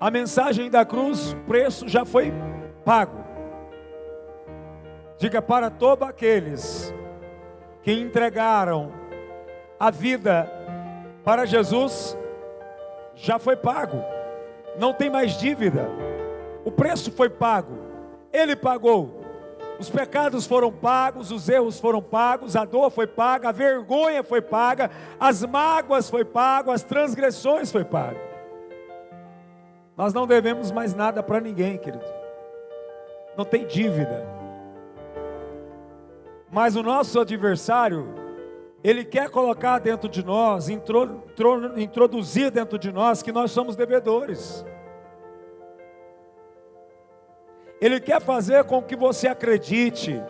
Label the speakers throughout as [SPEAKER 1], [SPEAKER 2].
[SPEAKER 1] A mensagem da cruz, o preço já foi pago. Diga: para todos aqueles que entregaram a vida para Jesus, já foi pago. Não tem mais dívida. O preço foi pago. Ele pagou. Os pecados foram pagos, os erros foram pagos, a dor foi paga, a vergonha foi paga, as mágoas foi pago, as transgressões foi pago. Nós não devemos mais nada para ninguém, querido. Não tem dívida. Mas o nosso adversário, ele quer colocar dentro de nós, introduzir dentro de nós que nós somos devedores. Ele quer fazer com que você acredite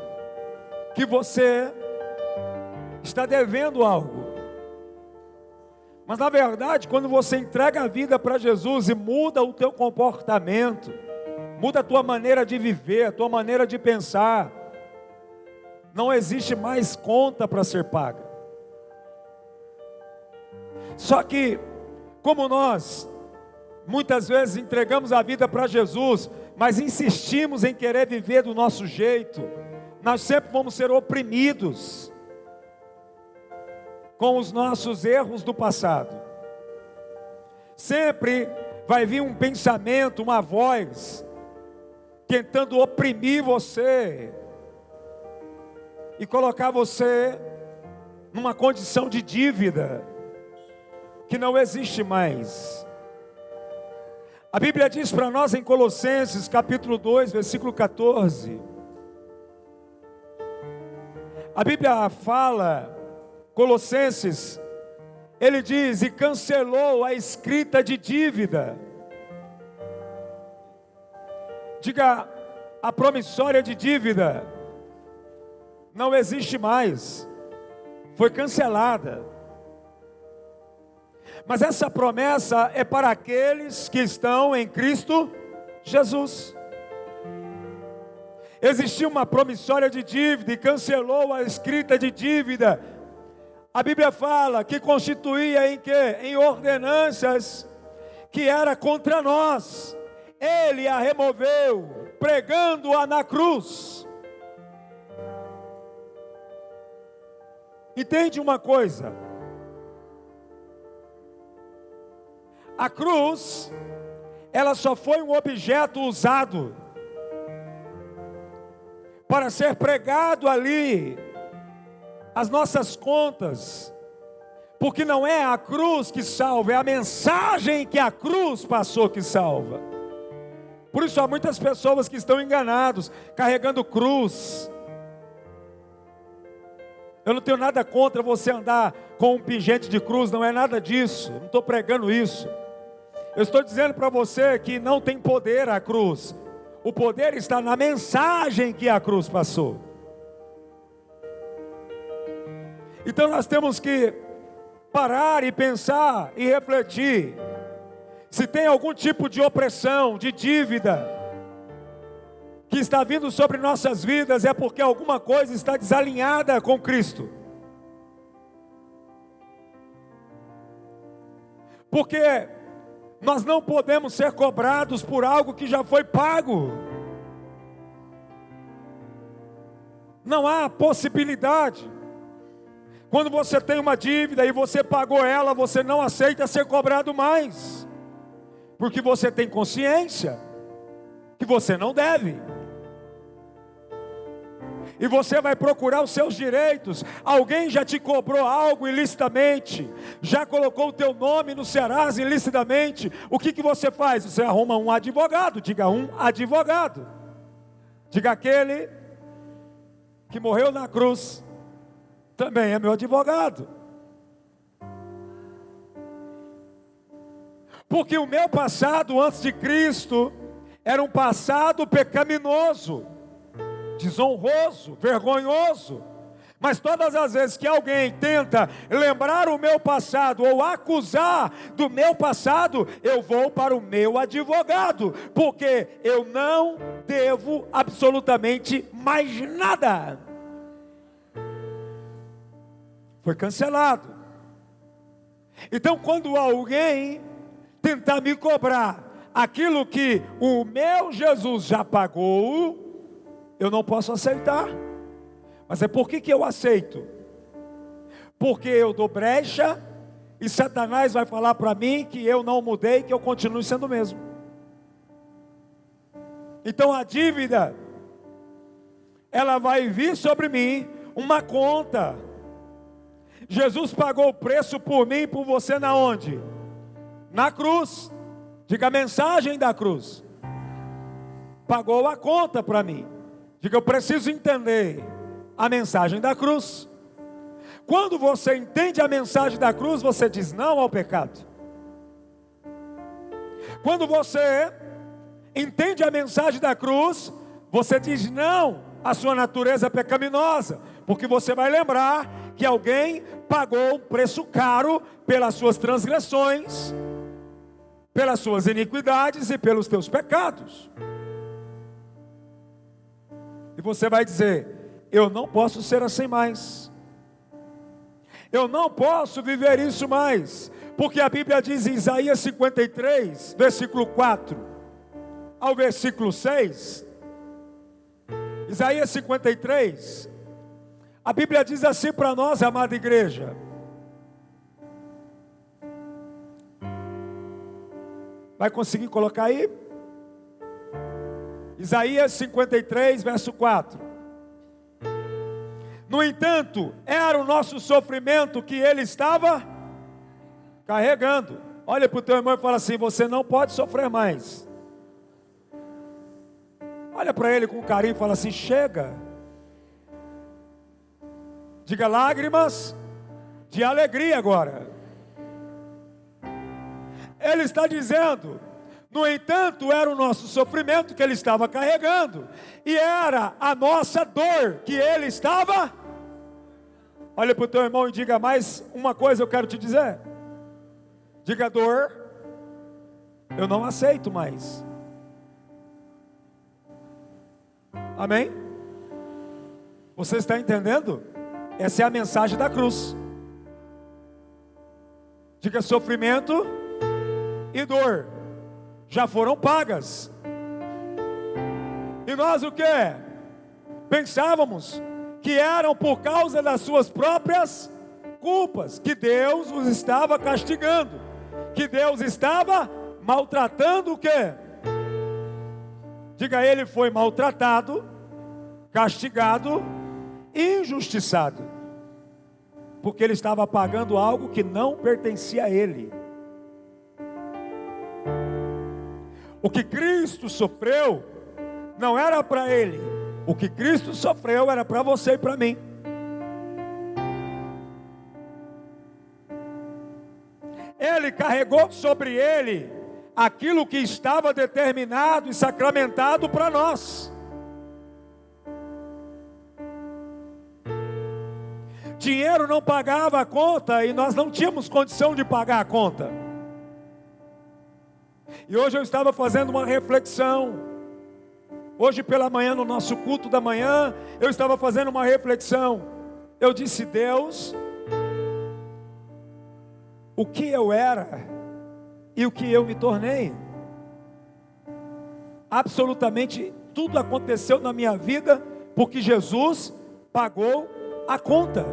[SPEAKER 1] que você está devendo algo. Mas na verdade, quando você entrega a vida para Jesus e muda o teu comportamento, muda a tua maneira de viver, a tua maneira de pensar, não existe mais conta para ser paga. Só que, como nós muitas vezes entregamos a vida para Jesus, mas insistimos em querer viver do nosso jeito, nós sempre vamos ser oprimidos com os nossos erros do passado. Sempre vai vir um pensamento, uma voz, tentando oprimir você e colocar você numa condição de dívida que não existe mais. A Bíblia diz para nós em Colossenses capítulo 2, versículo 14. A Bíblia fala, Colossenses, ele diz: e cancelou a escrita de dívida. Diga: a promissória de dívida não existe mais, foi cancelada. Mas essa promessa é para aqueles que estão em Cristo Jesus. Existia uma promissória de dívida e cancelou a escrita de dívida. A Bíblia fala que constituía em quê? Em ordenanças que era contra nós. Ele a removeu, pregando-a na cruz. Entende uma coisa? A cruz, ela só foi um objeto usado para ser pregado ali as nossas contas, porque não é a cruz que salva, é a mensagem que a cruz passou que salva. Por isso há muitas pessoas que estão enganados, carregando cruz. Eu não tenho nada contra você andar com um pingente de cruz, não é nada disso, não estou pregando isso. Eu estou dizendo para você que não tem poder a cruz. O poder está na mensagem que a cruz passou. Então nós temos que parar e pensar e refletir. Se tem algum tipo de opressão, de dívida que está vindo sobre nossas vidas, é porque alguma coisa está desalinhada com Cristo. Porque nós não podemos ser cobrados por algo que já foi pago. Não há possibilidade. Quando você tem uma dívida e você pagou ela, você não aceita ser cobrado mais. Porque você tem consciência que você não deve. E você vai procurar os seus direitos. Alguém já te cobrou algo ilicitamente, já colocou o teu nome no Serasa ilicitamente. O que você faz? Você arruma um advogado. Diga: um advogado. Diga: aquele que morreu na cruz também é meu advogado. Porque o meu passado antes de Cristo era um passado pecaminoso, desonroso, vergonhoso. Mas todas as vezes que alguém tenta lembrar o meu passado ou acusar do meu passado, eu vou para o meu advogado, porque eu não devo absolutamente mais nada. Foi cancelado. Então, quando alguém tentar me cobrar aquilo que o meu Jesus já pagou, eu não posso aceitar. Mas é por que eu aceito? Porque eu dou brecha e Satanás vai falar para mim que eu não mudei, que eu continuo sendo o mesmo. Então a dívida, ela vai vir sobre mim, uma conta. Jesus pagou o preço por mim e por você na onde? Na cruz. Diga a mensagem da cruz. Pagou a conta para mim. Diga, eu preciso entender a mensagem da cruz. Quando você entende a mensagem da cruz, você diz não ao pecado. Quando você entende a mensagem da cruz, você diz não à sua natureza pecaminosa, porque você vai lembrar que alguém pagou um preço caro pelas suas transgressões, pelas suas iniquidades e pelos teus pecados. E você vai dizer, eu não posso ser assim mais. Eu não posso viver isso mais, porque a Bíblia diz em Isaías 53, versículo 4 ao versículo 6, Isaías 53, a Bíblia diz assim para nós, amada igreja: vai conseguir colocar aí? Isaías 53, verso 4. No entanto, era o nosso sofrimento que ele estava carregando. Olha para o teu irmão e fala assim: você não pode sofrer mais. Olha para ele com carinho e fala assim: chega. Diga lágrimas de alegria agora. Ele está dizendo, no entanto, era o nosso sofrimento que ele estava carregando, e era a nossa dor que ele estava. Olha para o teu irmão e diga mais uma coisa, eu quero te dizer. Diga: dor, eu não aceito mais. Amém? Você está entendendo? Essa é a mensagem da cruz. Diga: sofrimento e dor já foram pagas. E nós o que? Pensávamos que eram por causa das suas próprias culpas, que Deus os estava castigando, que Deus estava maltratando o quê? Diga: ele foi maltratado, castigado, injustiçado, porque ele estava pagando algo que não pertencia a ele. O que Cristo sofreu não era para ele. O que Cristo sofreu era para você e para mim. Ele carregou sobre ele aquilo que estava determinado e sacramentado para nós. Dinheiro não pagava a conta e nós não tínhamos condição de pagar a conta. E hoje eu estava fazendo uma reflexão. Hoje pela manhã, no nosso culto da manhã, eu estava fazendo uma reflexão. Eu disse: Deus, o que eu era e o que eu me tornei. Absolutamente tudo aconteceu na minha vida porque Jesus pagou a conta.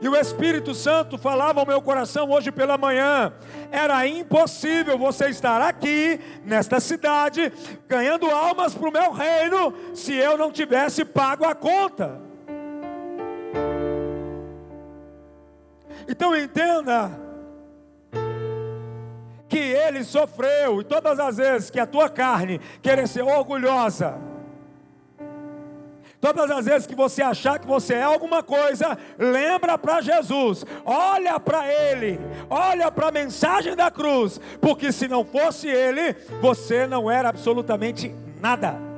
[SPEAKER 1] E o Espírito Santo falava ao meu coração hoje pela manhã: era impossível você estar aqui, nesta cidade, ganhando almas para o meu reino, se eu não tivesse pago a conta. Então entenda, que ele sofreu, e todas as vezes que a tua carne querer ser orgulhosa, todas as vezes que você achar que você é alguma coisa, lembra para Jesus, olha para Ele, olha para a mensagem da cruz, porque se não fosse Ele, você não era absolutamente nada.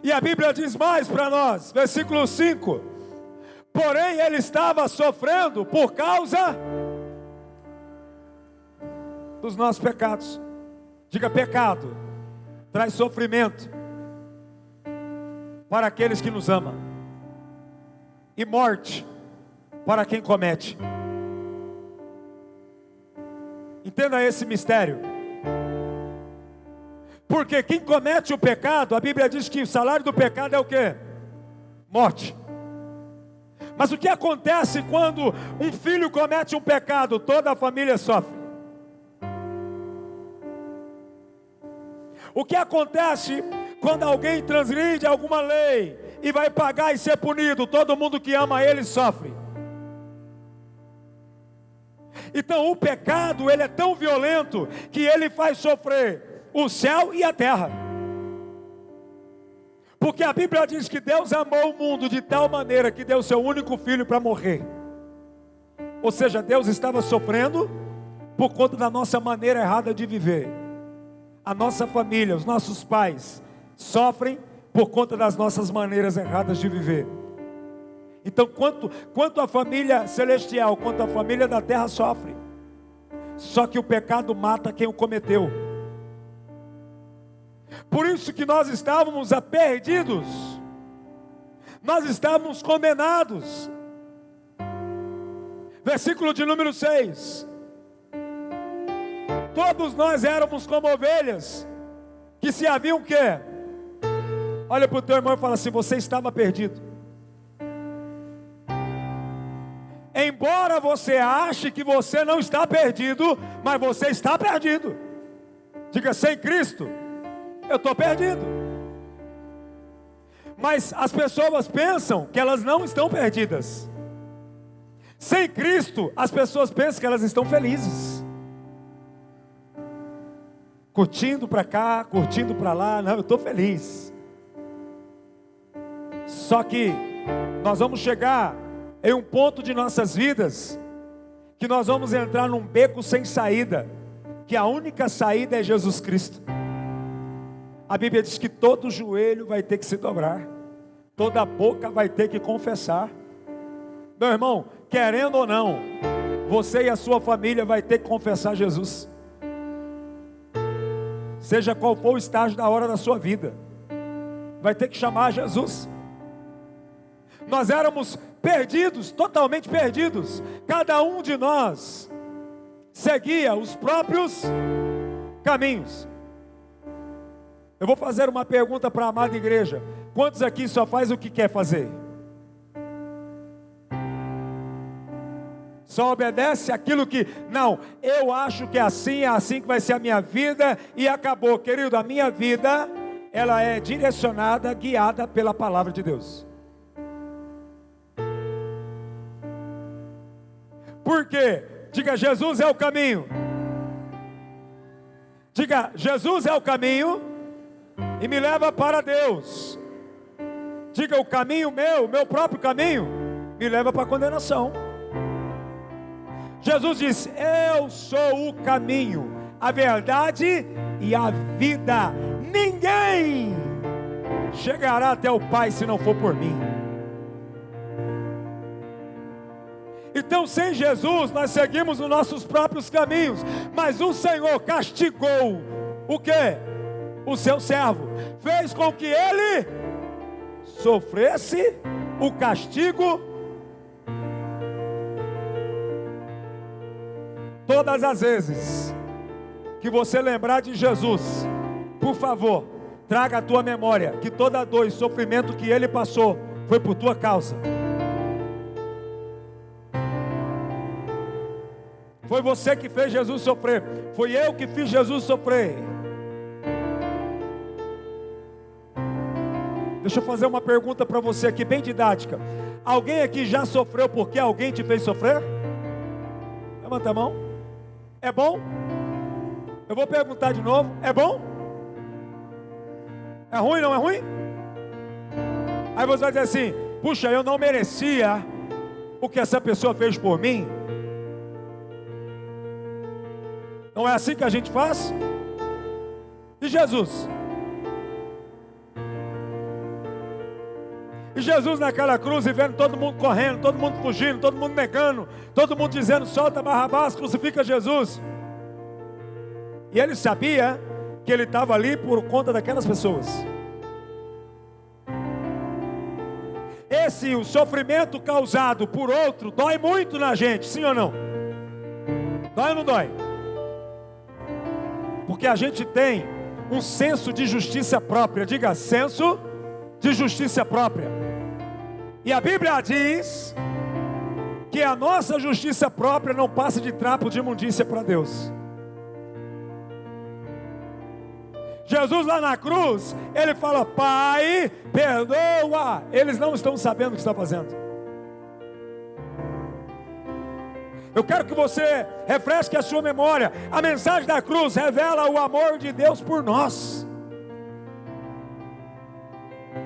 [SPEAKER 1] E a Bíblia diz mais para nós, versículo 5, porém ele estava sofrendo por causa dos nossos pecados. Diga: pecado traz sofrimento para aqueles que nos amam, e morte para quem comete. Entenda esse mistério. Porque quem comete o pecado, a Bíblia diz que o salário do pecado é o quê? Morte. Mas o que acontece quando um filho comete um pecado? Toda a família sofre. O que acontece quando alguém transgride alguma lei e vai pagar e ser punido? Todo mundo que ama ele sofre. Então o pecado, ele é tão violento que ele faz sofrer o céu e a terra. Porque a Bíblia diz que Deus amou o mundo de tal maneira que deu seu único filho para morrer. Ou seja, Deus estava sofrendo por conta da nossa maneira errada de viver. A nossa família, os nossos pais sofrem por conta das nossas maneiras erradas de viver. Então, quanto a família celestial, quanto a família da terra sofre. Só que o pecado mata quem o cometeu. Por isso que nós estávamos perdidos. Nós estávamos condenados. Versículo de número 6. Todos nós éramos como ovelhas que se haviam o quê? Olha para o teu irmão e fala assim: você estava perdido. Embora você ache que você não está perdido, mas você está perdido. Diga: sem Cristo eu estou perdido. Mas as pessoas pensam que elas não estão perdidas. Sem Cristo, as pessoas pensam que elas estão felizes, curtindo para cá, curtindo para lá. Não, eu estou feliz. Só que nós vamos chegar em um ponto de nossas vidas que nós vamos entrar num beco sem saída, que a única saída é Jesus Cristo. A Bíblia diz que todo joelho vai ter que se dobrar, toda boca vai ter que confessar. Meu irmão, querendo ou não, você e a sua família vai ter que confessar Jesus. Seja qual for o estágio da hora da sua vida, vai ter que chamar Jesus. Nós éramos perdidos, totalmente perdidos. Cada um de nós seguia os próprios caminhos. Eu vou fazer uma pergunta para a amada igreja: quantos aqui só faz o que quer fazer? Só obedece aquilo que, não, eu acho que é assim que vai ser a minha vida e acabou. Querido, a minha vida, ela é direcionada, guiada pela palavra de Deus. Por quê? Diga: Jesus é o caminho. Diga: Jesus é o caminho e me leva para Deus. Diga: o caminho meu próprio caminho, me leva para a condenação. Jesus disse: eu sou o caminho, a verdade e a vida. Ninguém chegará até o Pai se não for por mim. Então, sem Jesus, nós seguimos os nossos próprios caminhos. Mas o Senhor castigou o quê? O seu servo. Fez com que ele sofresse o castigo. Todas as vezes que você lembrar de Jesus, por favor, traga à tua memória que toda dor e sofrimento que ele passou foi por tua causa. Foi você que fez Jesus sofrer. Foi eu que fiz Jesus sofrer. Deixa eu fazer uma pergunta para você aqui, bem didática. Alguém aqui já sofreu porque alguém te fez sofrer? Levanta a mão. É bom? Eu vou perguntar de novo. É bom? É ruim, não é ruim? Aí você vai dizer assim: puxa, eu não merecia o que essa pessoa fez por mim. Não é assim que a gente faz? E Jesus? E Jesus naquela cruz, e vendo todo mundo correndo, todo mundo fugindo, todo mundo negando, todo mundo dizendo: solta Barrabás, crucifica Jesus. E ele sabia que ele estava ali por conta daquelas pessoas. o sofrimento causado por outro dói muito na gente, sim ou não? Dói ou não dói? Porque a gente tem um senso de justiça própria. Diga, senso de justiça própria. E a Bíblia diz que a nossa justiça própria não passa de trapo de imundícia para Deus. Jesus lá na cruz, ele fala: Pai, perdoa. Eles não estão sabendo o que está fazendo. Eu quero que você refresque a sua memória. A mensagem da cruz revela o amor de Deus por nós.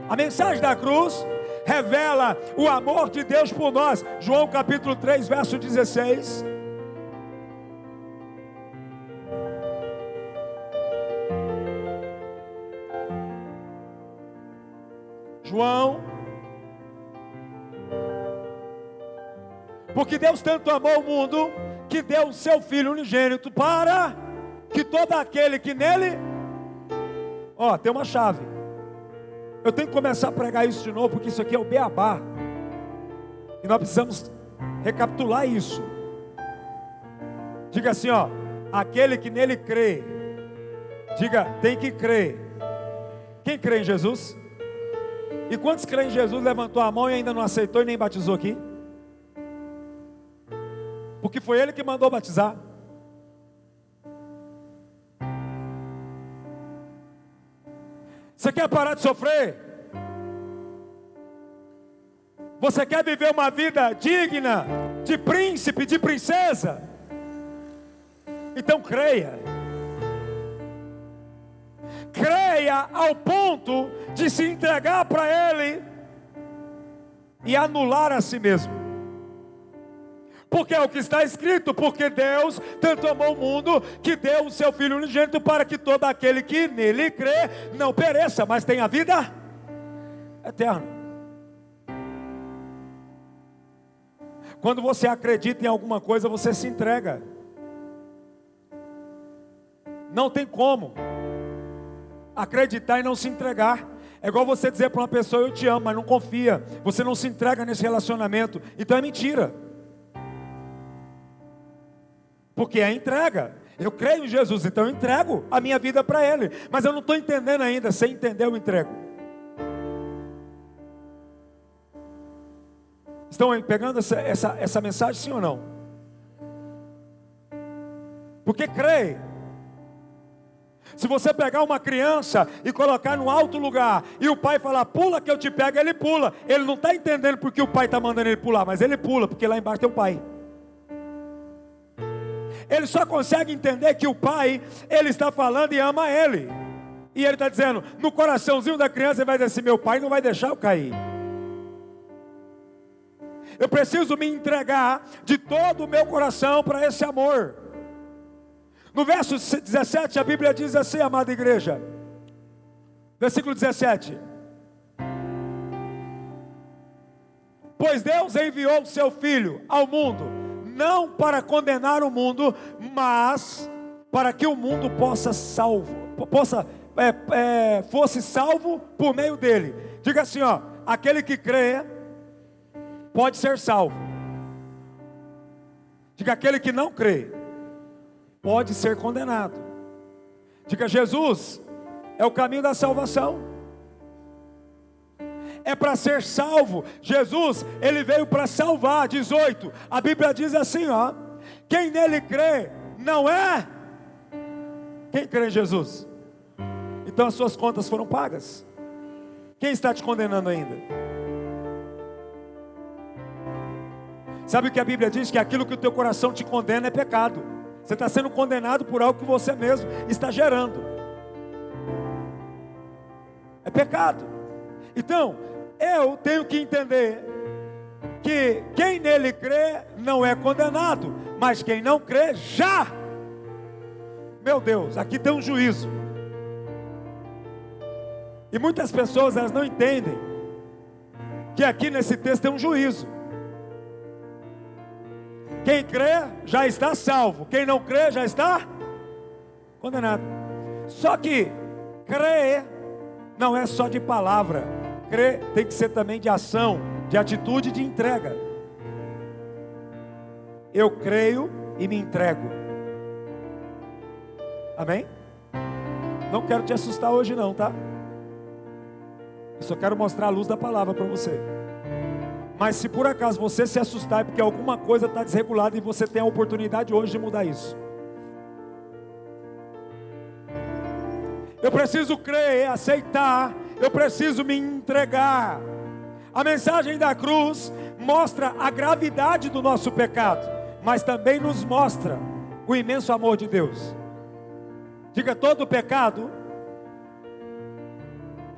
[SPEAKER 1] A mensagem da cruz revela o amor de Deus por nós. João capítulo 3, verso 16. João: porque Deus tanto amou o mundo, que deu o seu Filho unigênito, para que todo aquele que nele... tem uma chave. Eu tenho que começar a pregar isso de novo, porque isso aqui é o beabá. E nós precisamos recapitular isso. Diga assim, aquele que nele crê. Diga, tem que crer. Quem crê em Jesus? E quantos creem em Jesus levantou a mão e ainda não aceitou e nem batizou aqui? Porque foi Ele que mandou batizar. Você quer parar de sofrer? Você quer viver uma vida digna de príncipe, de princesa? Então creia. Creia ao ponto de se entregar para Ele e anular a si mesmo. Porque é o que está escrito: porque Deus tanto amou o mundo, que deu o seu Filho unigênito, para que todo aquele que nele crê não pereça, mas tenha vida eterna. Quando você acredita em alguma coisa, você se entrega. Não tem como acreditar e não se entregar. É igual você dizer para uma pessoa: eu te amo, mas não confia. Você não se entrega nesse relacionamento. Então é mentira. Porque é entrega. Eu creio em Jesus, então eu entrego a minha vida para Ele. Mas eu não estou entendendo ainda. Sem entender, eu entrego. Estão pegando essa mensagem, sim ou não? Porque crê. Se você pegar uma criança e colocar no alto lugar, e o pai falar: pula que eu te pego, ele pula. Ele não está entendendo porque o pai está mandando ele pular, mas ele pula, porque lá embaixo tem o pai. Ele só consegue entender que o pai, ele está falando e ama ele. E ele está dizendo, no coraçãozinho da criança, ele vai dizer assim: meu pai não vai deixar eu cair. Eu preciso me entregar de todo o meu coração para esse amor. No verso 17, a Bíblia diz assim, amada igreja, versículo 17: pois Deus enviou o seu Filho ao mundo, não para condenar o mundo, mas para que o mundo fosse salvo por meio dele. Diga assim, aquele que crê pode ser salvo. Diga, aquele que não crê pode ser condenado. Diga, Jesus é o caminho da salvação. É para ser salvo. Jesus, Ele veio para salvar. 18, a Bíblia diz assim, quem nele crê, não é? Quem crê em Jesus? Então as suas contas foram pagas. Quem está te condenando ainda? Sabe o que a Bíblia diz? Que aquilo que o teu coração te condena é pecado. Você está sendo condenado por algo que você mesmo está gerando. É pecado. Então, eu tenho que entender que quem nele crê não é condenado, mas quem não crê já. Meu Deus, aqui tem um juízo. E muitas pessoas, elas não entendem que aqui nesse texto tem um juízo. Quem crê já está salvo, quem não crê já está condenado. Só que crer não é só de palavra. Crer tem que ser também de ação. de atitude de entrega. Eu creio e me entrego. Amém? Não quero te assustar hoje não, tá? Eu só quero mostrar a luz da palavra para você. Mas se por acaso você se assustar, é porque alguma coisa está desregulada e você tem a oportunidade hoje de mudar isso. Eu preciso crer, aceitar, eu preciso me entregar. A mensagem da cruz mostra a gravidade do nosso pecado, mas também nos mostra o imenso amor de Deus. Diga: todo pecado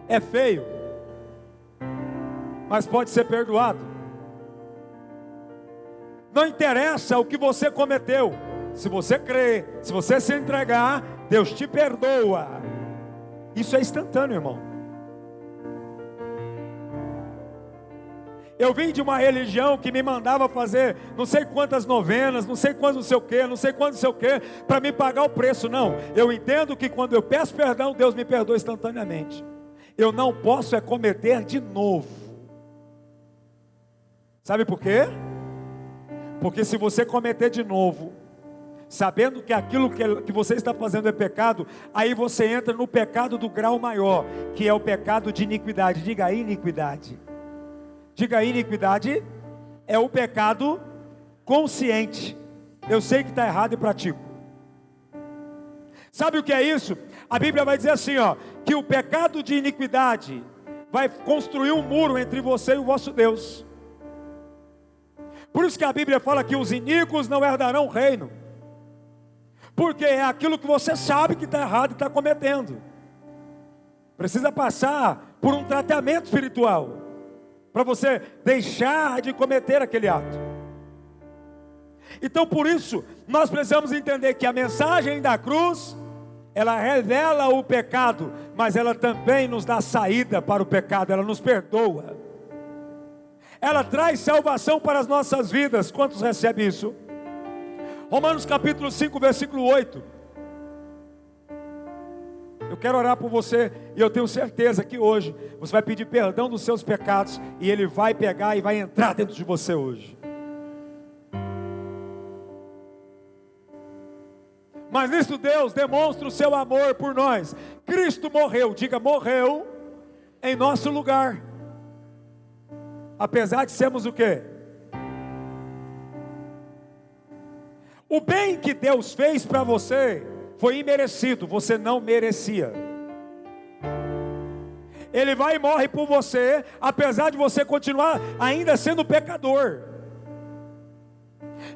[SPEAKER 1] é feio, mas pode ser perdoado. Não interessa o que você cometeu, se você crer, se você se entregar, Deus te perdoa. Isso é instantâneo, irmão. Eu vim de uma religião que me mandava fazer não sei quantas novenas, não sei quanto não sei o que, não sei quanto não sei o que, para me pagar o preço. Não, eu entendo que quando eu peço perdão, Deus me perdoa instantaneamente. Eu não posso é cometer de novo. Sabe por quê? Porque se você cometer de novo, sabendo que aquilo que você está fazendo é pecado, aí você entra no pecado do grau maior, que é o pecado de iniquidade. Diga aí, iniquidade. Diga aí, iniquidade é o pecado consciente. Eu sei que está errado e pratico. Sabe o que é isso? A Bíblia vai dizer assim, ó, que o pecado de iniquidade vai construir um muro entre você e o vosso Deus. Por isso que a Bíblia fala que os iníquos não herdarão o reino. Porque é aquilo que você sabe que está errado e está cometendo. Precisa passar por um tratamento espiritual, para você deixar de cometer aquele ato. Então por isso, nós precisamos entender que a mensagem da cruz, ela revela o pecado, mas ela também nos dá saída para o pecado, ela nos perdoa. Ela traz salvação para as nossas vidas. Quantos recebem isso? Romanos capítulo 5, versículo 8. Eu quero orar por você, e eu tenho certeza que hoje você vai pedir perdão dos seus pecados, e Ele vai pegar e vai entrar dentro de você hoje. Mas nisso Deus demonstra o seu amor por nós. Cristo morreu, diga morreu, em nosso lugar. Apesar de sermos o quê? O bem que Deus fez para você foi imerecido, você não merecia. Ele vai e morre por você, apesar de você continuar ainda sendo pecador.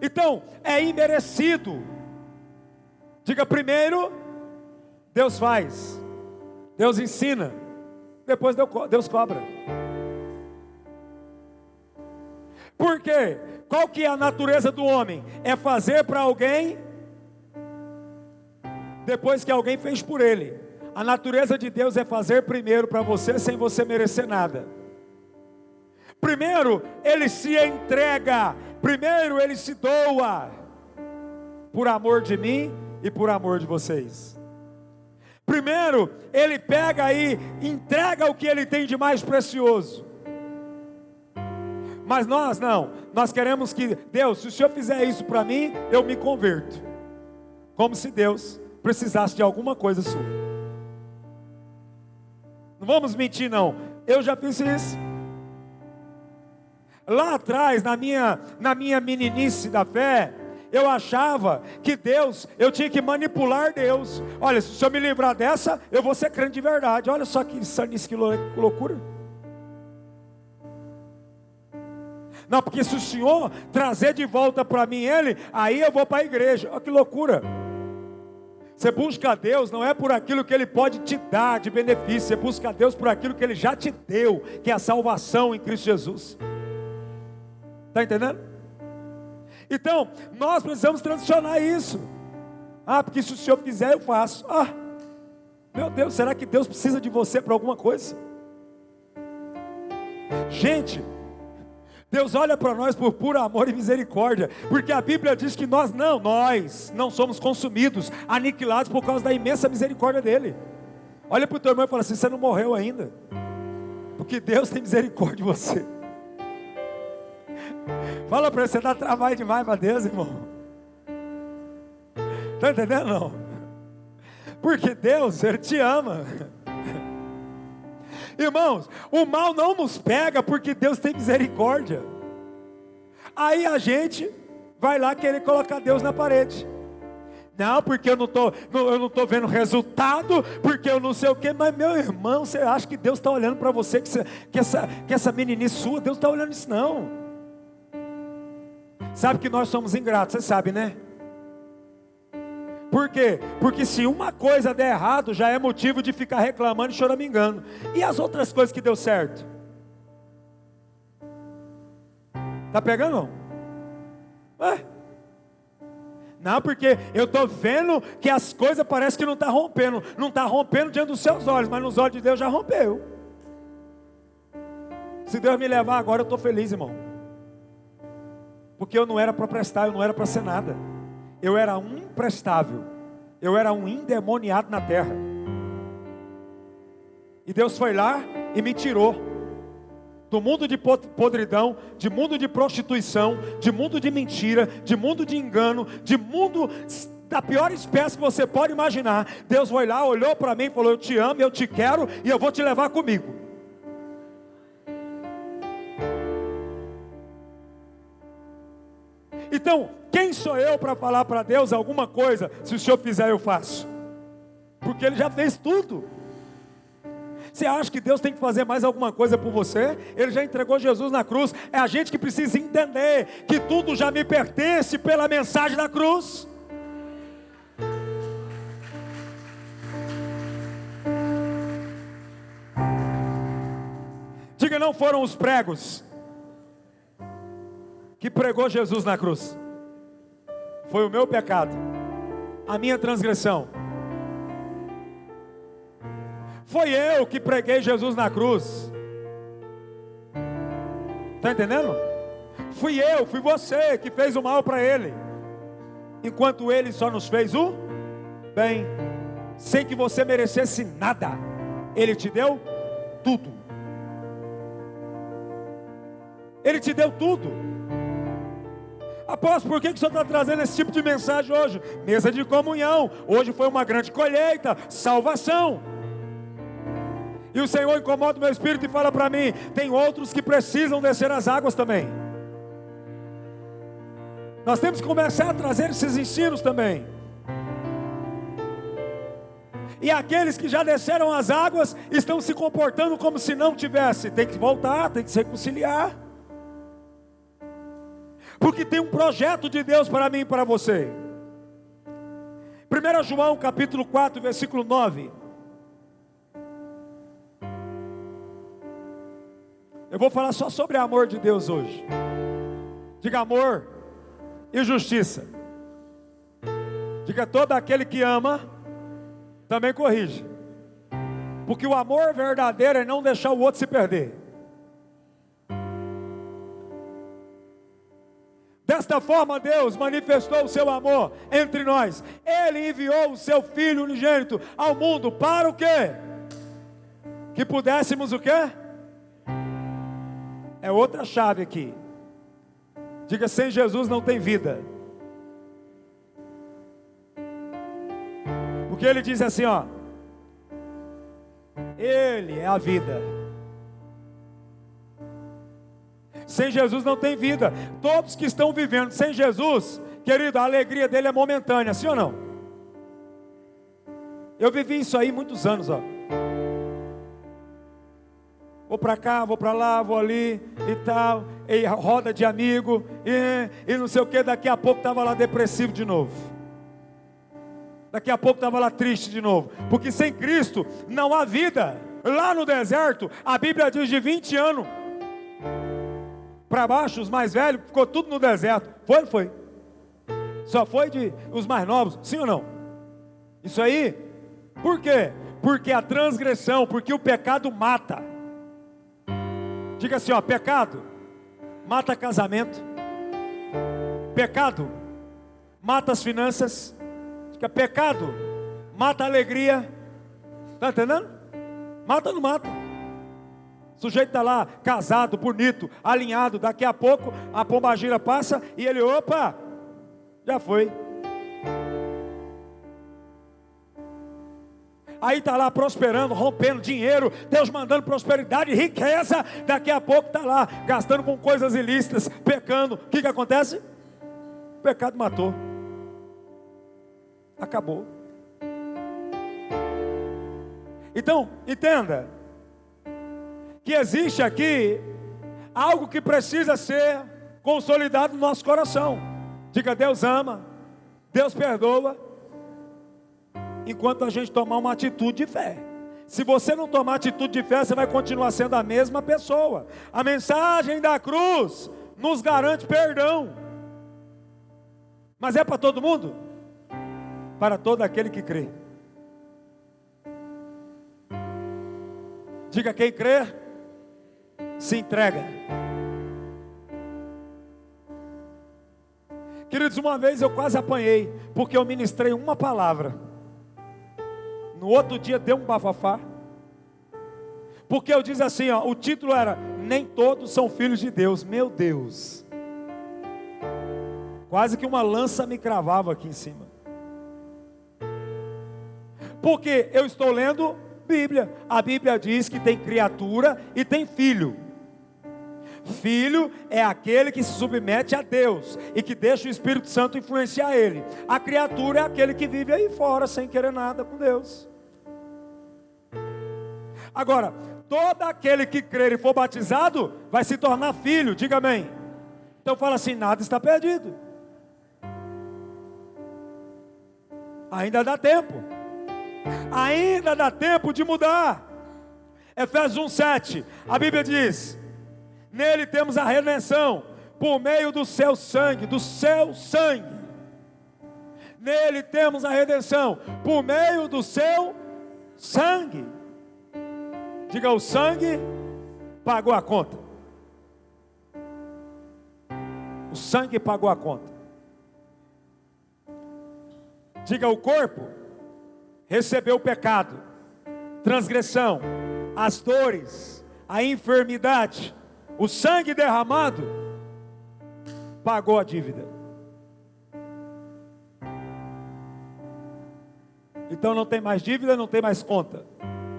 [SPEAKER 1] Então, é imerecido. Diga: primeiro, Deus faz, Deus ensina, depois Deus cobra. Por quê? Qual que é a natureza do homem? É fazer para alguém depois que alguém fez por ele. A natureza de Deus é fazer primeiro para você, sem você merecer nada. Primeiro Ele se entrega, primeiro Ele se doa, por amor de mim e por amor de vocês. Primeiro Ele pega e entrega o que Ele tem de mais precioso. Mas nós não, nós queremos que Deus, se o Senhor fizer isso para mim, eu me converto. Como se Deus precisasse de alguma coisa sua. Não vamos mentir não, eu já fiz isso. Lá atrás, na minha meninice da fé, eu achava que Deus, eu tinha que manipular Deus. Olha, se o Senhor me livrar dessa, eu vou ser crente de verdade. Olha só que loucura. Não, porque se o Senhor trazer de volta para mim Ele, aí eu vou para a igreja. Olha que loucura. Você busca a Deus não é por aquilo que Ele pode te dar de benefício. Você busca a Deus por aquilo que Ele já te deu, que é a salvação em Cristo Jesus. Está entendendo? Então, nós precisamos transicionar isso. Porque se o Senhor fizer, eu faço. Meu Deus, será que Deus precisa de você para alguma coisa? Gente, Deus olha para nós por puro amor e misericórdia, porque a Bíblia diz que nós não somos consumidos, aniquilados por causa da imensa misericórdia dEle. Olha para o teu irmão e fala assim: você não morreu ainda, porque Deus tem misericórdia de você. Fala para ele, você dá trabalho demais para Deus, irmão. Está entendendo não? Porque Deus, Ele te ama. Irmãos, o mal não nos pega porque Deus tem misericórdia. Aí a gente vai lá querer colocar Deus na parede. Não, porque eu não estou vendo resultado, porque eu não sei o quê. Mas meu irmão, você acha que Deus está olhando para você, que essa meninice sua, Deus está olhando isso não. Sabe que nós somos ingratos, você sabe, né? Por quê? Porque se uma coisa der errado, já é motivo de ficar reclamando e choramingando. E as outras coisas que deu certo? Tá pegando não? Não, porque eu estou vendo que as coisas parecem que não estão rompendo. Não está rompendo diante dos seus olhos, mas nos olhos de Deus já rompeu. Se Deus me levar agora, eu estou feliz, irmão. Porque eu não era para prestar, eu não era para ser nada. Eu era um imprestável. Eu era um endemoniado na terra. E Deus foi lá e me tirou do mundo de podridão, de mundo de prostituição, de mundo de mentira, de mundo de engano, de mundo da pior espécie que você pode imaginar. Deus foi lá, olhou para mim e falou: eu te amo, eu te quero e eu vou te levar comigo. Então, quem sou eu para falar para Deus alguma coisa? Se o Senhor fizer, eu faço. Porque Ele já fez tudo. Você acha que Deus tem que fazer mais alguma coisa por você? Ele já entregou Jesus na cruz. É a gente que precisa entender que tudo já me pertence pela mensagem da cruz. Diga, não foram os pregos que pregou Jesus na cruz. Foi o meu pecado, a minha transgressão. Foi eu que preguei Jesus na cruz. Está entendendo? Fui eu, fui você que fez o mal para Ele, enquanto Ele só nos fez o bem, sem que você merecesse nada. Ele te deu tudo. Ele te deu tudo. Apóstolo, por que o senhor está trazendo esse tipo de mensagem hoje? Mesa de comunhão. Hoje foi uma grande colheita, salvação. E o Senhor incomoda o meu espírito e fala para mim: tem outros que precisam descer as águas também. Nós temos que começar a trazer esses ensinos também. E aqueles que já desceram as águas estão se comportando como se não tivesse. Tem que voltar, tem que se reconciliar. Porque tem um projeto de Deus para mim e para você. 1 João capítulo 4, versículo 9. Eu vou falar só sobre amor de Deus hoje. Diga amor e justiça. Diga, todo aquele que ama também corrige. Porque o amor verdadeiro é não deixar o outro se perder. Desta forma Deus manifestou o seu amor entre nós. Ele enviou o seu Filho unigênito ao mundo para o quê? Que pudéssemos o quê? É outra chave aqui. Diga, sem Jesus não tem vida. Porque Ele diz assim, ó: Ele é a vida. Sem Jesus não tem vida. Todos que estão vivendo sem Jesus, querido, a alegria dele é momentânea, sim ou não? Eu vivi isso aí muitos anos, ó. Vou para cá, vou para lá, vou ali e tal, e roda de amigo, e não sei o que. Daqui a pouco estava lá depressivo de novo. Daqui a pouco estava lá triste de novo. Porque sem Cristo não há vida. Lá no deserto, a Bíblia diz de 20 anos para baixo, os mais velhos, ficou tudo no deserto. Foi ou não foi? Só foi de os mais novos, sim ou não? Isso aí, por quê? Porque a transgressão, porque o pecado mata. Diga assim, ó: pecado mata casamento, pecado mata as finanças, diga, pecado mata a alegria. Está entendendo? Mata ou não mata? sujeito está lá, casado, bonito, alinhado. Daqui a pouco a pombagira passa e ele, opa, já foi. Aí está lá prosperando, rompendo dinheiro, Deus mandando prosperidade, riqueza. Daqui a pouco está lá, gastando com coisas ilícitas, pecando. O que acontece? O pecado matou. Acabou. Então, entenda que existe aqui algo que precisa ser consolidado no nosso coração. Diga: Deus ama, Deus perdoa, enquanto a gente tomar uma atitude de fé. Se você não tomar atitude de fé, você vai continuar sendo a mesma pessoa. A mensagem da cruz nos garante perdão. Mas é para todo mundo? Para todo aquele que crê. Diga: quem crê, se entrega. Queridos, uma vez eu quase apanhei, porque eu ministrei uma palavra. No outro dia deu um bafafá. Porque eu disse assim, ó, o título era: nem todos são filhos de Deus. Meu Deus. Quase que uma lança me cravava aqui em cima. Porque eu estou lendo Bíblia. A Bíblia diz que tem criatura e tem filho. Filho é aquele que se submete a Deus e que deixa o Espírito Santo influenciar ele. A criatura é aquele que vive aí fora sem querer nada com Deus. Agora, todo aquele que crer e for batizado vai se tornar filho. Diga amém. Então fala assim: nada está perdido. Ainda dá tempo. Ainda dá tempo de mudar. Efésios 1:7, a Bíblia diz: nele temos a redenção, por meio do seu sangue, do seu sangue. Nele temos a redenção, por meio do seu sangue. Diga: o sangue pagou a conta. O sangue pagou a conta. Diga: o corpo recebeu o pecado, transgressão, as dores, a enfermidade. O sangue derramado pagou a dívida. Então não tem mais dívida, não tem mais conta.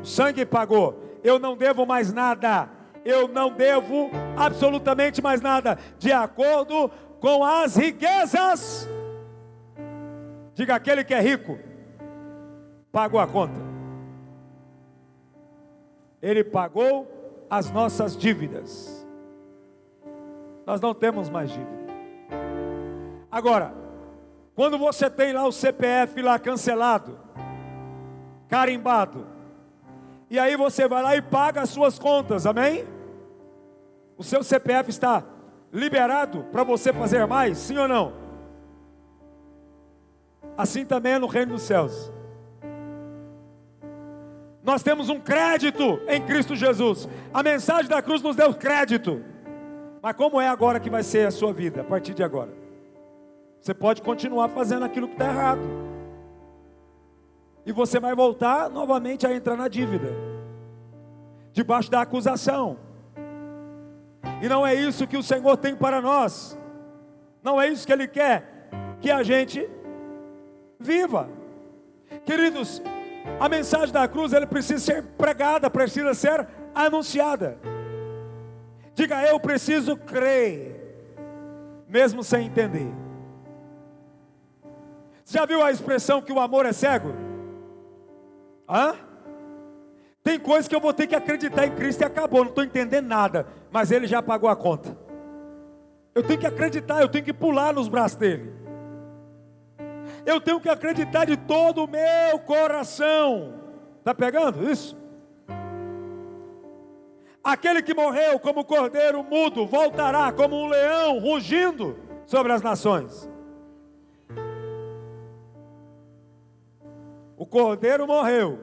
[SPEAKER 1] O sangue pagou. Eu não devo mais nada. Eu não devo absolutamente mais nada. De acordo com as riquezas. Diga: aquele que é rico pagou a conta. Ele pagou as nossas dívidas. Nós não temos mais dívida. Agora, quando você tem lá o CPF lá cancelado, carimbado, e aí você vai lá e paga as suas contas, amém? O seu CPF está liberado para você fazer mais, sim ou não? Assim também é no reino dos céus. Nós temos um crédito em Cristo Jesus. A mensagem da cruz nos deu crédito. Mas como é agora que vai ser a sua vida, a partir de agora? Você pode continuar fazendo aquilo que está errado. E você vai voltar novamente a entrar na dívida. Debaixo da acusação. E não é isso que o Senhor tem para nós. Não é isso que Ele quer que a gente viva. Queridos, a mensagem da cruz, ela precisa ser pregada, precisa ser anunciada. Diga: eu preciso crer, mesmo sem entender. Você já viu a expressão que o amor é cego? Hã? Tem coisas que eu vou ter que acreditar em Cristo e acabou, não estou entendendo nada, mas Ele já pagou a conta. Eu tenho que acreditar, eu tenho que pular nos braços dEle. Eu tenho que acreditar de todo o meu coração. Está pegando isso? Aquele que morreu como cordeiro mudo voltará como um leão rugindo sobre as nações. O cordeiro morreu,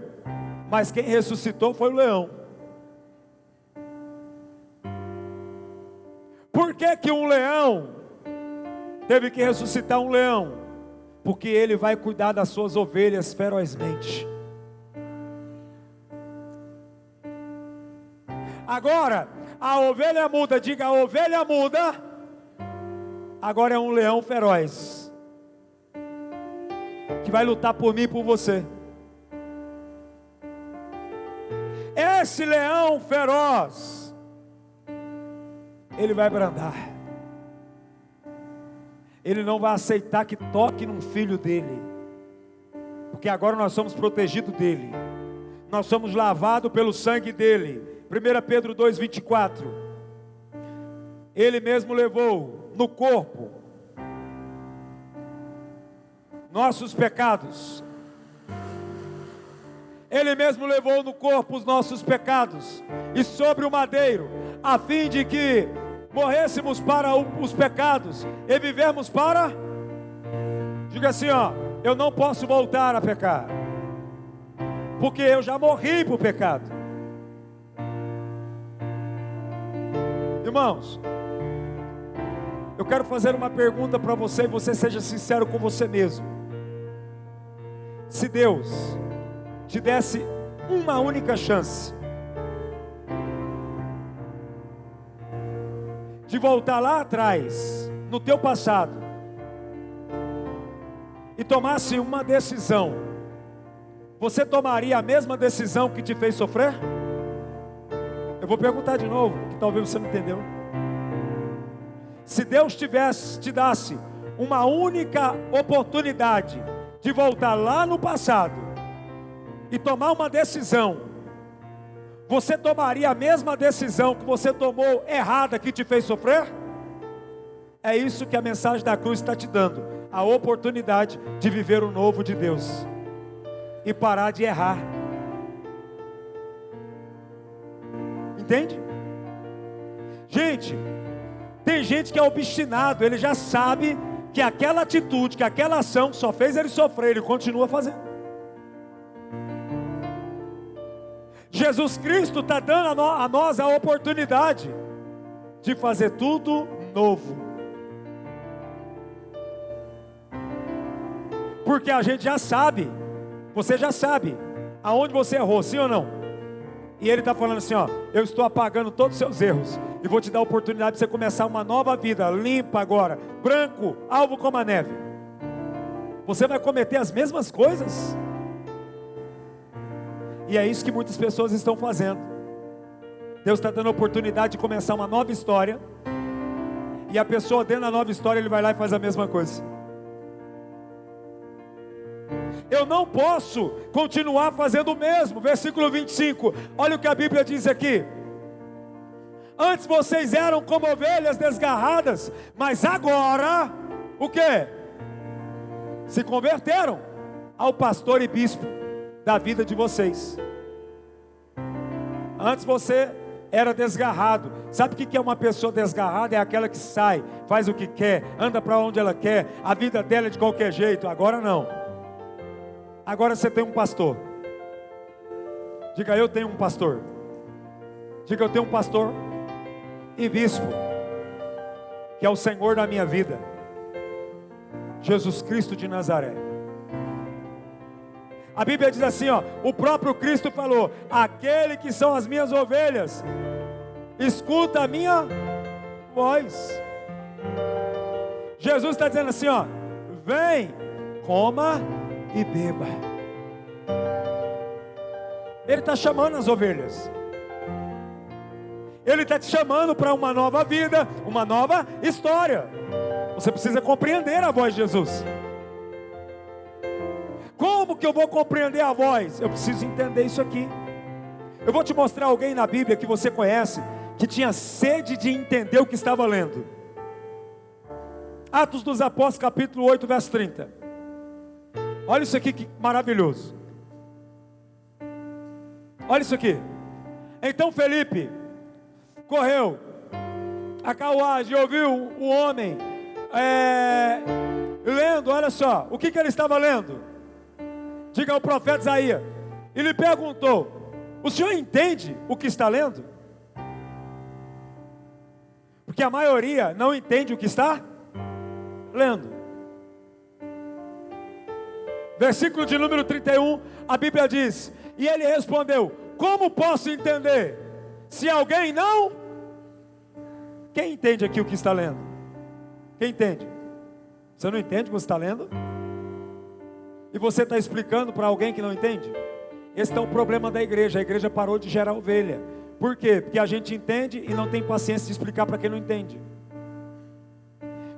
[SPEAKER 1] mas quem ressuscitou foi o leão. Por que que um leão teve que ressuscitar um leão? Porque ele vai cuidar das suas ovelhas ferozmente. Agora, a ovelha muda, diga, a ovelha muda, agora é um leão feroz, que vai lutar por mim e por você. Esse leão feroz, ele vai brandar. Ele não vai aceitar que toque num filho dele, porque agora nós somos protegidos dele, nós somos lavados pelo sangue dele. 1 Pedro 2,24, ele mesmo levou no corpo nossos pecados, ele mesmo levou no corpo os nossos pecados, e sobre o madeiro, a fim de que morrêssemos para os pecados, e vivemos para, diga assim, ó, eu não posso voltar a pecar, porque eu já morri para o pecado. Irmãos, eu quero fazer uma pergunta para você, e você seja sincero com você mesmo. Se Deus te desse uma única chance de voltar lá atrás, no teu passado, e tomasse uma decisão, você tomaria a mesma decisão que te fez sofrer? Eu vou perguntar de novo, que talvez você não entendeu. Se Deus te dasse uma única oportunidade de voltar lá no passado e tomar uma decisão, você tomaria a mesma decisão que você tomou errada, que te fez sofrer? É isso que a mensagem da cruz está te dando, a oportunidade de viver o novo de Deus e parar de errar. Entende? Gente, tem gente que é obstinado, ele já sabe que aquela atitude, que aquela ação só fez ele sofrer, ele continua fazendo. Jesus Cristo está dando a nós a oportunidade de fazer tudo novo, porque a gente já sabe, você já sabe aonde você errou, sim ou não? E Ele está falando assim, ó, eu estou apagando todos os seus erros, e vou te dar a oportunidade de você começar uma nova vida, limpa agora, branco, alvo como a neve. Você vai cometer as mesmas coisas? E é isso que muitas pessoas estão fazendo. Deus está dando a oportunidade de começar uma nova história, e a pessoa dentro da nova história, ele vai lá e faz a mesma coisa. Eu não posso continuar fazendo o mesmo. Versículo 25, olha o que a Bíblia diz aqui: antes vocês eram como ovelhas desgarradas, mas agora, o que? Se converteram ao pastor e bispo da vida de vocês. Antes você era desgarrado. Sabe o que é uma pessoa desgarrada? É aquela que sai, faz o que quer, anda para onde ela quer, a vida dela é de qualquer jeito. Agora não. Agora você tem um pastor. Diga, eu tenho um pastor. Diga, eu tenho um pastor e bispo, que é o Senhor da minha vida, Jesus Cristo de Nazaré. A Bíblia diz assim, ó, o próprio Cristo falou: aquele que são as minhas ovelhas, escuta a minha voz. Jesus está dizendo assim, ó, vem, coma e beba. Ele está chamando as ovelhas. Ele está te chamando para uma nova vida, uma nova história. Você precisa compreender a voz de Jesus. Como que eu vou compreender a voz? Eu preciso entender isso aqui. Eu vou te mostrar alguém na Bíblia que você conhece, que tinha sede de entender o que estava lendo. Atos dos Apóstolos, capítulo 8, verso 30. Olha isso aqui, que maravilhoso. Olha isso aqui. Então Felipe correu a carruagem, ouviu o homem lendo. Olha só, o que ele estava lendo? Diga ao profeta Isaías. Ele perguntou: o senhor entende o que está lendo? Porque a maioria não entende o que está lendo. Versículo de número 31, a Bíblia diz: e ele respondeu: como posso entender, Se alguém não... Quem entende aqui o que está lendo? Quem entende? Você não entende o que você está lendo? E você está explicando para alguém que não entende? Esse é o problema da igreja. A igreja parou de gerar ovelha. Por quê? Porque a gente entende e não tem paciência de explicar para quem não entende.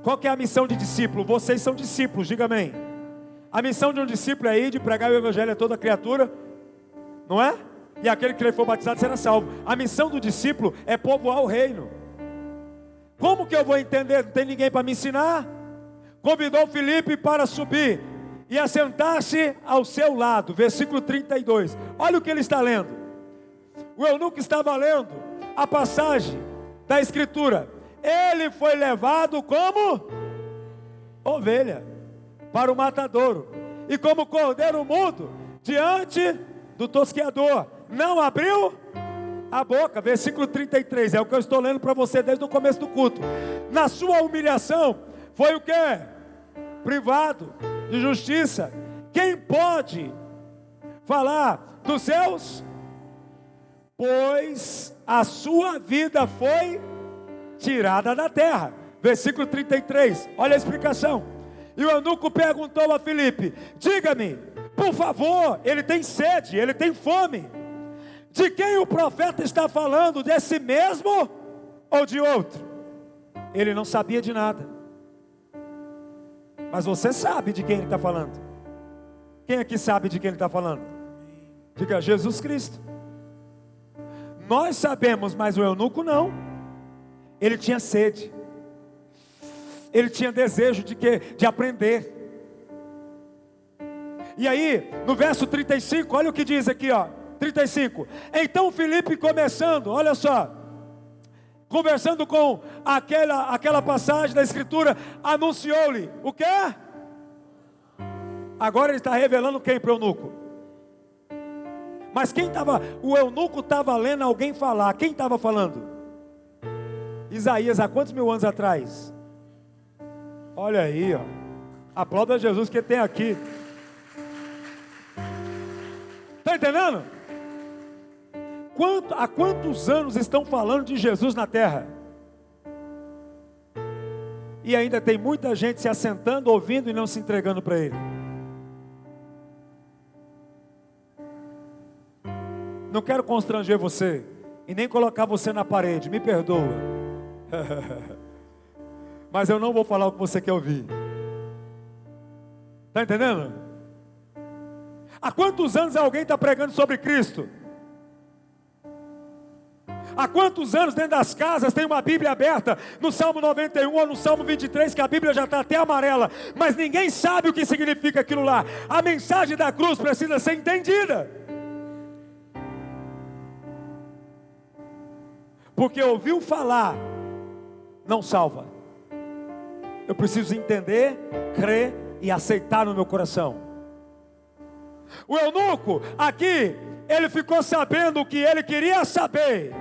[SPEAKER 1] Qual que é a missão de discípulo? Vocês são discípulos, diga amém. A missão de um discípulo é ir de pregar o evangelho a toda criatura, não é? E aquele que for batizado será salvo. A missão do discípulo é povoar o reino. Como que eu vou entender? Não tem ninguém para me ensinar? Convidou Filipe para subir e assentar-se ao seu lado. Versículo 32. Olha o que ele está lendo. O eunuco estava lendo a passagem da escritura. Ele foi levado como ovelha para o matadouro, e como cordeiro mudo diante do tosqueador, não abriu a boca. Versículo 33, é o que eu estou lendo para você desde o começo do culto. Na sua humilhação, foi o que? Privado de justiça. Quem pode falar dos seus? Pois a sua vida foi tirada da terra. Versículo 33, olha a explicação. E o eunuco perguntou a Filipe: diga-me, por favor, ele tem sede, ele tem fome. De quem o profeta está falando? Desse mesmo ou de outro? Ele não sabia de nada. Mas você sabe de quem ele está falando. Quem aqui sabe de quem ele está falando? Diga: Jesus Cristo. Nós sabemos, mas o eunuco não. Ele tinha sede. Ele tinha desejo de quê? De aprender. E aí, no verso 35, olha o que diz aqui, ó. 35. Então Filipe, começando, olha só, conversando com aquela passagem da escritura, anunciou-lhe o quê? Agora ele está revelando quem para o eunuco? Mas quem estava? O eunuco estava lendo alguém falar. Quem estava falando? Isaías, há quantos mil anos atrás? Olha aí, ó. Aplauda Jesus que tem aqui. Está entendendo? Há quantos anos estão falando de Jesus na terra? E ainda tem muita gente se assentando, ouvindo e não se entregando para Ele. Não quero constranger você e nem colocar você na parede, me perdoa. Mas eu não vou falar o que você quer ouvir. Está entendendo? Há quantos anos alguém está pregando sobre Cristo? Há quantos anos dentro das casas tem uma Bíblia aberta, no Salmo 91 ou no Salmo 23, que a Bíblia já está até amarela, mas ninguém sabe o que significa aquilo lá. A mensagem da cruz precisa ser entendida. Porque ouviu falar não salva. Eu preciso entender, crer e aceitar no meu coração. O eunuco aqui, ele ficou sabendo o que ele queria saber.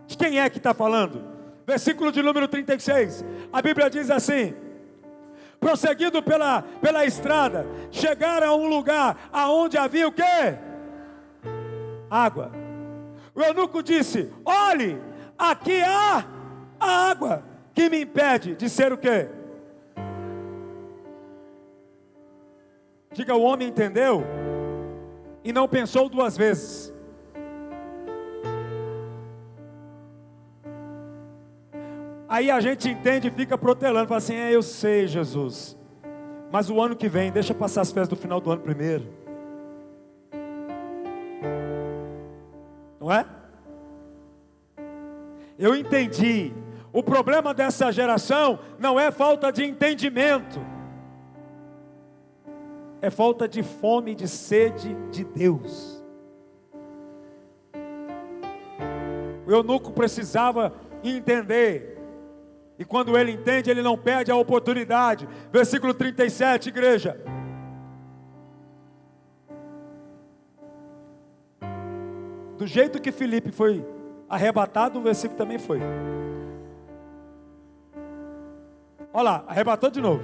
[SPEAKER 1] De quem é que está falando? Versículo de número 36. A Bíblia diz assim: prosseguindo pela estrada, chegaram a um lugar aonde havia o quê? Água. O eunuco disse: olhe, aqui há a água. Que me impede de ser o quê? Diga: o homem entendeu e não pensou duas vezes. Aí a gente entende e fica protelando, fala assim: eu sei, Jesus, mas o ano que vem, deixa passar as festas do final do ano primeiro. Não é? Eu entendi. O problema dessa geração não é falta de entendimento, é falta de fome e de sede de Deus. O eunuco precisava entender, e quando ele entende, ele não perde a oportunidade. Versículo 37, igreja. Do jeito que Filipe foi arrebatado, o versículo também foi. Olha lá, arrebatou de novo.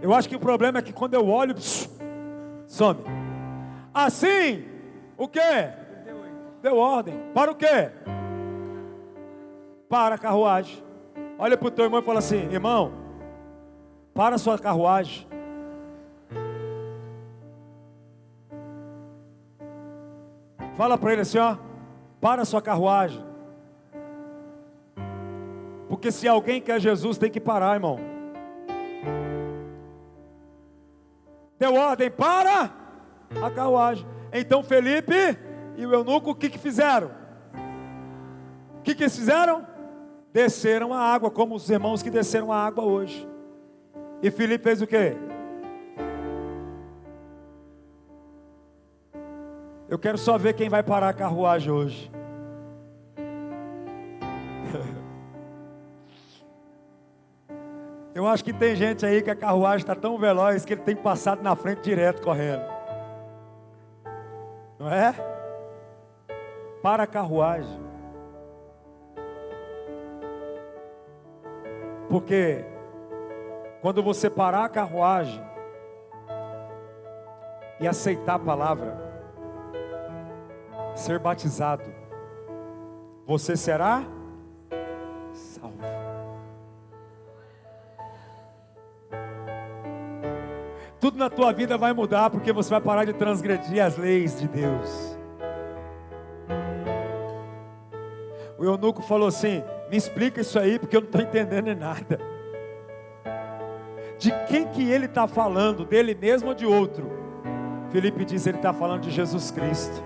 [SPEAKER 1] Eu acho que o problema é que quando eu olho, some. Assim, o que? deu ordem. Para o quê? Para a carruagem. Olha para o teu irmão e fala assim: irmão, para a sua carruagem. Fala para ele assim, ó: para a sua carruagem. Porque se alguém quer Jesus, tem que parar, irmão. Deu ordem para a carruagem. Então Felipe e o eunuco, o que fizeram? O que eles fizeram? Desceram a água, como os irmãos que desceram a água hoje. E Felipe fez o quê? Eu quero só ver quem vai parar a carruagem hoje. Eu acho que tem gente aí que a carruagem está tão veloz que ele tem passado na frente direto correndo. Não é? Para a carruagem. Porque quando você parar a carruagem e aceitar a palavra, ser batizado, você será salvo. Tudo na tua vida vai mudar, porque você vai parar de transgredir as leis de Deus. O eunuco falou assim: me explica isso aí, porque eu não estou entendendo nada. De quem que ele está falando? Dele mesmo ou de outro? Felipe diz: ele está falando de Jesus Cristo,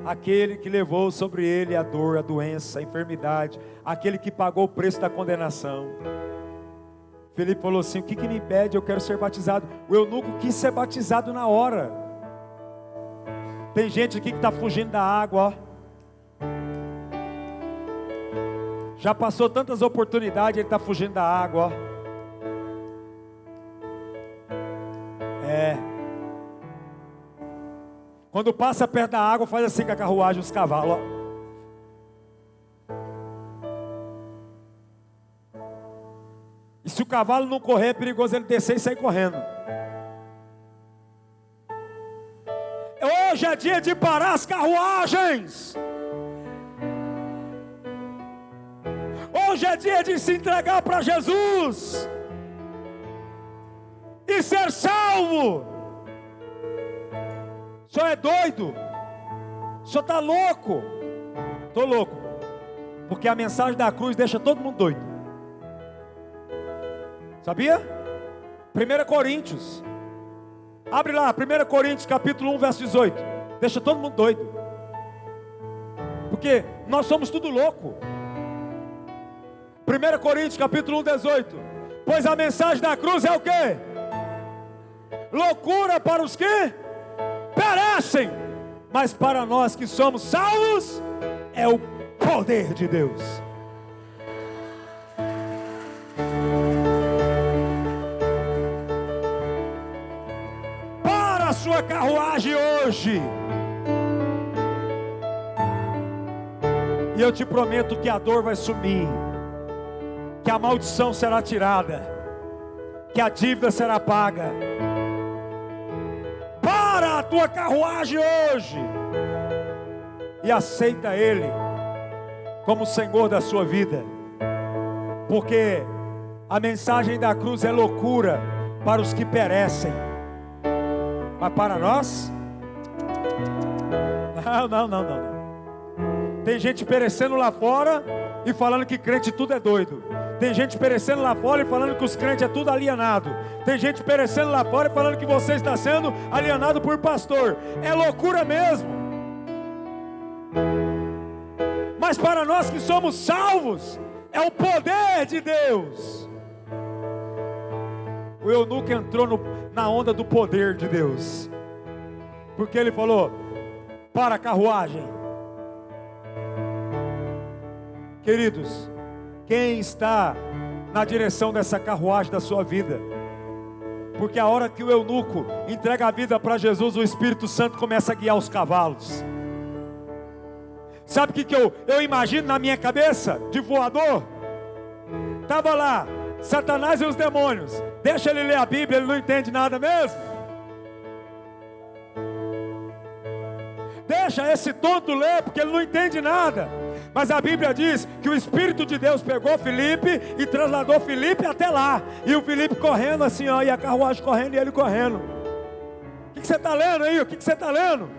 [SPEAKER 1] aquele que levou sobre ele a dor, a doença, a enfermidade, aquele que pagou o preço da condenação. Felipe falou assim: o que me impede? Eu quero ser batizado. O eunuco quis ser batizado na hora. Tem gente aqui que está fugindo da água, ó. Já passou tantas oportunidades, ele está fugindo da água, ó. Quando passa perto da água, faz assim com a carruagem, os cavalos, ó. E se o cavalo não correr, é perigoso ele descer e sair correndo. Hoje é dia de parar as carruagens. Hoje é dia de se entregar para Jesus e ser salvo. O senhor é doido? O senhor está louco? Estou louco, porque a mensagem da cruz deixa todo mundo doido. Sabia? 1 Coríntios. Abre lá, 1 Coríntios capítulo 1, verso 18. Deixa todo mundo doido. Porque nós somos tudo louco. 1 Coríntios capítulo 1, 18. Pois a mensagem da cruz é o quê? Loucura para os que perecem, mas para nós que somos salvos, é o poder de Deus. Para a sua carruagem hoje, e eu te prometo que a dor vai sumir, que a maldição será tirada, que a dívida será paga. Para a tua carruagem hoje e aceita Ele como Senhor da sua vida, porque a mensagem da cruz é loucura para os que perecem, mas para nós, não. Tem gente perecendo lá fora e falando que crente tudo é doido. Tem gente perecendo lá fora e falando que os crentes é tudo alienado. Tem gente perecendo lá fora e falando que você está sendo alienado por pastor. É loucura mesmo. Mas para nós que somos salvos, é o poder de Deus. O eunuco entrou na onda do poder de Deus, porque ele falou: para a carruagem. Queridos, quem está na direção dessa carruagem da sua vida? Porque a hora que o eunuco entrega a vida para Jesus, o Espírito Santo começa a guiar os cavalos. Sabe o que eu imagino na minha cabeça de voador? Estava lá Satanás e os demônios. Deixa ele ler a Bíblia, ele não entende nada mesmo. Deixa deixa esse tonto ler, porque ele não entende nada. Mas a Bíblia diz que o Espírito de Deus pegou Filipe e trasladou Filipe até lá. E o Filipe correndo assim, ó, e a carruagem correndo e ele correndo. O que você está lendo aí? O que você está lendo?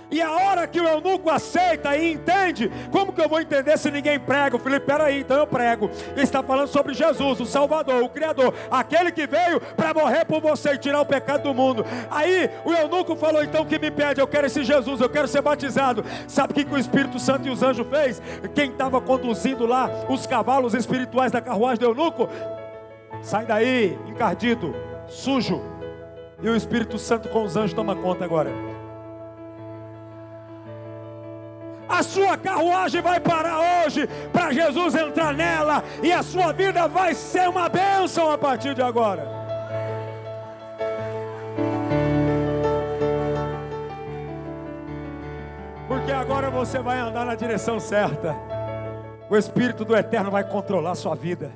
[SPEAKER 1] E a hora que o eunuco aceita e entende, como que eu vou entender se ninguém prega? O Filipe, peraí, então eu prego. Ele está falando sobre Jesus, o Salvador, o Criador, aquele que veio para morrer por você e tirar o pecado do mundo. Aí o eunuco falou, então o que me pede? Eu quero esse Jesus, eu quero ser batizado. Sabe o que o Espírito Santo e os anjos fez? Quem estava conduzindo lá os cavalos espirituais da carruagem do eunuco? Sai daí, encardido, sujo. E o Espírito Santo com os anjos toma conta agora. A sua carruagem vai parar hoje para Jesus entrar nela, e a sua vida vai ser uma bênção a partir de agora. Porque agora você vai andar na direção certa. O Espírito do Eterno vai controlar a sua vida.